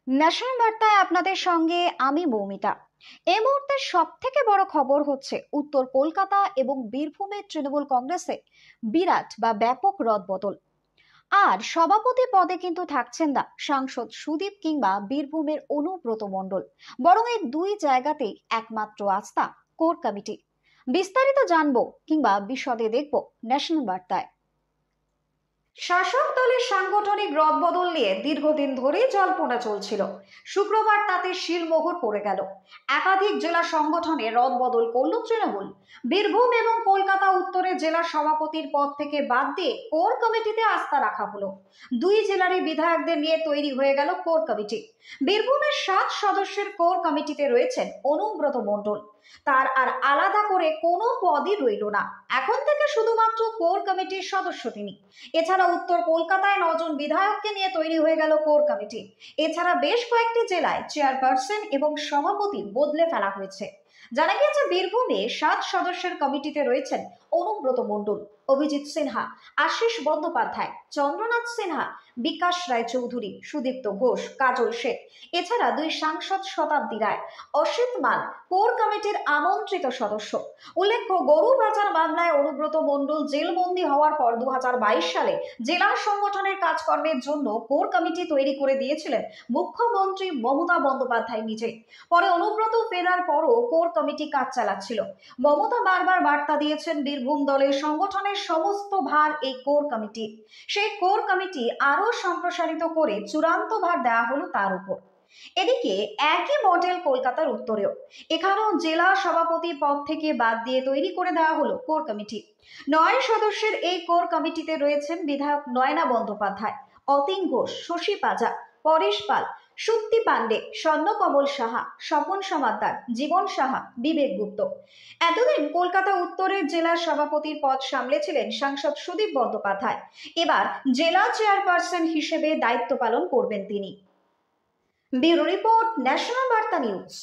National বার্তায় আপনাদের সঙ্গে আমি মৌমিতা। এই মুহূর্তে সব থেকে বড় খবর হচ্ছে উত্তর কলকাতা এবং বীরভূমের তৃণমূল কংগ্রেসে বিরাট বা ব্যাপক রদবদল। আর সভাপতি পদে কিন্তু থাকছেন না সাংসদ সুদীপ কিংবা বীরভূমের অনুব্রত মণ্ডল, বরং এই দুই জায়গাতেই একমাত্র আস্থা কোর কমিটি। বিস্তারিত জানবো কিংবা বিশদে দেখবো ন্যাশনাল বার্তায়। শাসক দলের সাংগঠনিক রদবদল নিয়ে দীর্ঘদিন ধরেই জল্পনা চলছিল। শুক্রবার তাতে শিলমোহর পড়ে গেল। একাধিক জেলা সংগঠনে রদবদল করল তৃণমূল। বীরভূম এবং কলকাতা উত্তরে জেলা সভাপতির পদ থেকে বাদ দিয়ে কোর কমিটিতে আস্থা রাখা হলো। দুই জেলারই বিধায়কদের নিয়ে তৈরি হয়ে গেল কোর কমিটি। বীরভূমের 7 সদস্যের কোর কমিটিতে রয়েছেন অনুব্রত মণ্ডল। তার আর আলাদা করে কোনো পদই রইল না। এখন থেকে শুধুমাত্র কোর কমিটির সদস্য তিনি। এছাড়া উত্তর কলকাতায় 9 জন বিধায়ককে নিয়ে তৈরি হয়ে গেল কোর কমিটি। এছাড়া বেশ কয়েকটি জেলায় চেয়ারপারসন এবং সভাপতি বদলে ফেলা হয়েছে। জানা গিয়েছে বীরভূমে 7 সদস্যের কমিটিতে রয়েছেন অনুব্রত মণ্ডল, অভিজিৎ সিনহা, আশিস বন্দ্যোপাধ্যায়, চন্দ্রনাথ সিনহা, বিকাশ রায় চৌধুরী, সুদীপ্ত ঘোষ, কাজল শেখ। এছাড়া 2 সাংসদ শতাব্দী রায়, অসিত মাল কোর কমিটির আমন্ত্রিত সদস্য। উল্লেখ্য, গরু পাচার মামলায় অনুব্রত মণ্ডল জেলবন্দি হওয়ার পর 2022 সালে জেলা সংগঠনের কাজকর্মের জন্য কোর কমিটি তৈরি করে দিয়েছিলেন মুখ্যমন্ত্রী মমতা বন্দ্যোপাধ্যায় নিজে। পরে অনুব্রত ফেরার পরও কোর কমিটি কাজ চালাচ্ছিল। মমতা বারবার বার্তা দিয়েছেন বীরভূম দলের সংগঠনের সমস্ত ভার এই কোর কমিটি। সেই কোর কমিটি আরো সম্প্রসারিত করে চূড়ান্ত ভার দেওয়া হলো তার উপর। এদিকে একই মডেল কলকাতার উত্তরেও। এখানেও জেলা সভাপতি পদ থেকে বাদ দিয়ে তৈরি করে দেওয়া হলো কোর কমিটি। 9 সদস্যের এই কোর কমিটিতে রয়েছেন বিধায়ক নয়না বন্দ্যোপাধ্যায়, অতীন ঘোষ, শশী পাজা, পরেশ পাল, সুক্তি পাণ্ডে, স্বর্ণকমল সাহা, স্বপন সমাদ্দার, জীবন সাহা, বিবেক গুপ্ত। এতদিন কলকাতা উত্তরের জেলা সভাপতির পদ সামলেছিলেন সাংসদ সুদীপ বন্দ্যোপাধ্যায়। এবার জেলা চেয়ারপারসন হিসেবে দায়িত্ব পালন করবেন তিনি। ব্যুরো রিপোর্ট, ন্যাশনাল বার্তা নিউজ।